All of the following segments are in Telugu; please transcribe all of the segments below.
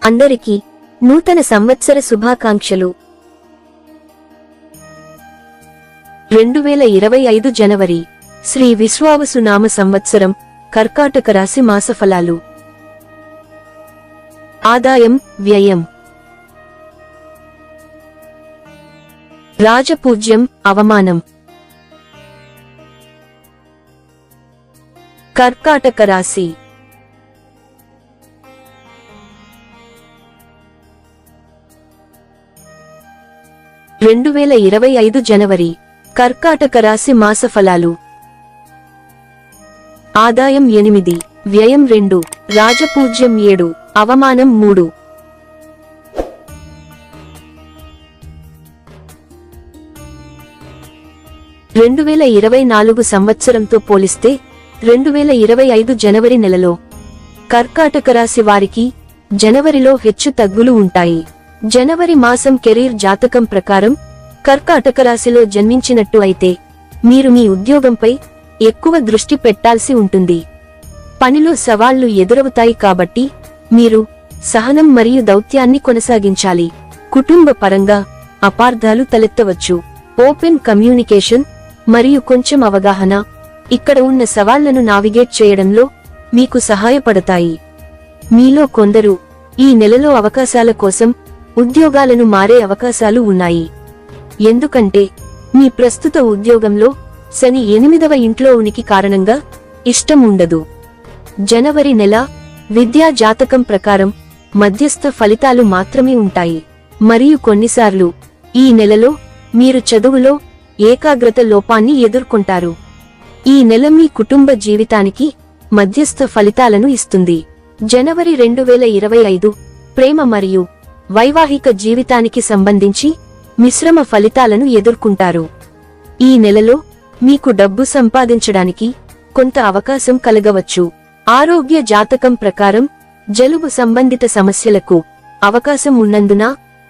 అందరికీ నూతన సంవత్సర శుభాకాంక్షలు. 2025 జనవరి శ్రీ విశ్వావసు నామ సంవత్సరం కర్కాటక రాశి మాసఫలాలు. ఆదాయం, వ్యయం. రాజపూజ్యం, అవమానం. కర్కాటక రాశి. రెండు 2025 జనవరి కర్కాటక రాశి మాసఫలాలు. ఆదాయం 8, వ్యయం 2, రాజపూజ్యం 7, అవమానం 3. రెండు 2024 సంవత్సరంతో పోలిస్తే 2025 జనవరి నెలలో కర్కాటక రాశి వారికి జనవరిలో హెచ్చు తగ్గులు ఉంటాయి. జనవరి మాసం కెరీర్ జాతకం ప్రకారం కర్కాటక రాశిలో జన్మించినట్టు అయితే మీరు మీ ఉద్యోగంపై ఎక్కువ దృష్టి పెట్టాల్సి ఉంటుంది. పనిలో సవాళ్లు ఎదురవుతాయి కాబట్టి మీరు సహనం మరియు దౌత్యాన్ని కొనసాగించాలి. కుటుంబ పరంగా అపార్థాలు తలెత్తవచ్చు. ఓపెన్ కమ్యూనికేషన్ మరియు కొంచెం అవగాహన ఇక్కడ ఉన్న సవాళ్లను నావిగేట్ చేయడంలో మీకు సహాయపడతాయి. మీలో కొందరు ఈ నెలలో అవకాశాల కోసం ఉద్యోగాలను మారే అవకాశాలు ఉన్నాయి. ఎందుకంటే మీ ప్రస్తుత ఉద్యోగంలో శని 8వ ఇంట్లో ఉనికి కారణంగా ఇష్టం ఉండదు. జనవరి నెల విద్యా జాతకం ప్రకారం మధ్యస్థ ఫలితాలు మాత్రమే ఉంటాయి మరియు కొన్నిసార్లు ఈ నెలలో మీరు చదువులో ఏకాగ్రత లోపాన్ని ఎదుర్కొంటారు. ఈ నెల మీ కుటుంబ జీవితానికి మధ్యస్థ ఫలితాలను ఇస్తుంది. జనవరి 2025 ప్రేమ మరియు వైవాహిక జీవితానికి సంబంధించి మిశ్రమ ఫలితాలను ఎదుర్కొంటారు. ఈ నెలలో మీకు డబ్బు సంపాదించడానికి కొంత అవకాశం కలగవచ్చు. ఆరోగ్య జాతకం ప్రకారం జలుబు సంబంధిత సమస్యలకు అవకాశం ఉన్నందున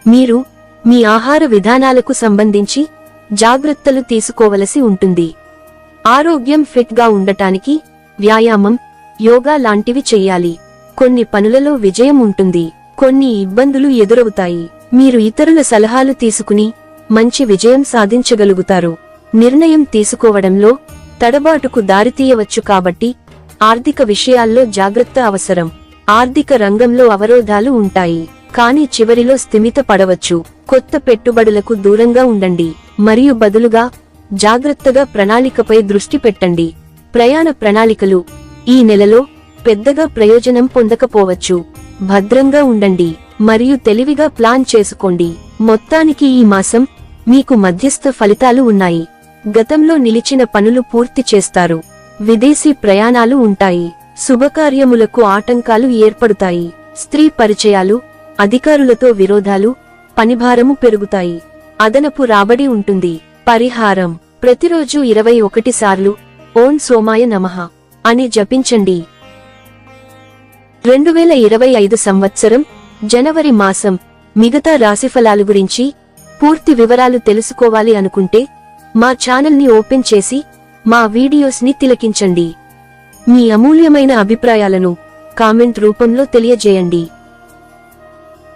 మీరు మీ ఆహార విధానాలకు సంబంధించి జాగ్రత్తలు తీసుకోవలసి ఉంటుంది. ఆరోగ్యం ఫిట్ గా ఉండటానికి వ్యాయామం, యోగా లాంటివి చెయ్యాలి. కొన్ని పనులలో విజయం ఉంటుంది, కొన్ని ఇబ్బందులు ఎదురవుతాయి. మీరు ఇతరుల సలహాలు తీసుకుని మంచి విజయం సాధించగలుగుతారు. నిర్ణయం తీసుకోవడంలో తడబాటుకు దారితీయవచ్చు కాబట్టి ఆర్థిక విషయాల్లో జాగ్రత్త అవసరం. ఆర్థిక రంగంలో అవరోధాలు ఉంటాయి, కానీ చివరిలో స్థిమిత పడవచ్చు. కొత్త పెట్టుబడులకు దూరంగా ఉండండి మరియు బదులుగా జాగ్రత్తగా ప్రణాళికపై దృష్టి పెట్టండి. ప్రయాణ ప్రణాళికలు ఈ నెలలో పెద్దగా ప్రయోజనం పొందకపోవచ్చు. భద్రంగా ఉండండి మరియు తెలివిగా ప్లాన్ చేసుకోండి. మొత్తానికి ఈ మాసం మీకు మధ్యస్థ ఫలితాలు ఉన్నాయి. గతంలో నిలిచిన పనులు పూర్తి చేస్తారు. విదేశీ ప్రయాణాలు ఉంటాయి. శుభకార్యములకు ఆటంకాలు ఏర్పడుతాయి. స్త్రీ పరిచయాలు, అధికారులతో విరోధాలు, పనిభారము పెరుగుతాయి. అదనపు రాబడి ఉంటుంది. పరిహారం: ప్రతిరోజు 21 సార్లు ఓం సోమాయ నమః అని జపించండి. 2025 సంవత్సరం జనవరి మాసం మిగతా రాశిఫలాలు గురించి పూర్తి వివరాలు తెలుసుకోవాలి అనుకుంటే మా ఛానల్ని ఓపెన్ చేసి మా వీడియోస్ ని తిలకించండి. మీ అమూల్యమైన అభిప్రాయాలను కామెంట్ రూపంలో తెలియజేయండి.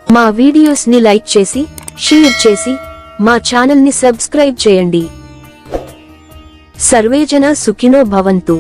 మా వీడియోస్ ని లైక్ చేసి షేర్ చేసి మా ఛానల్ని సబ్స్క్రైబ్ చేయండి. సర్వేజన సుఖినో భవంతు.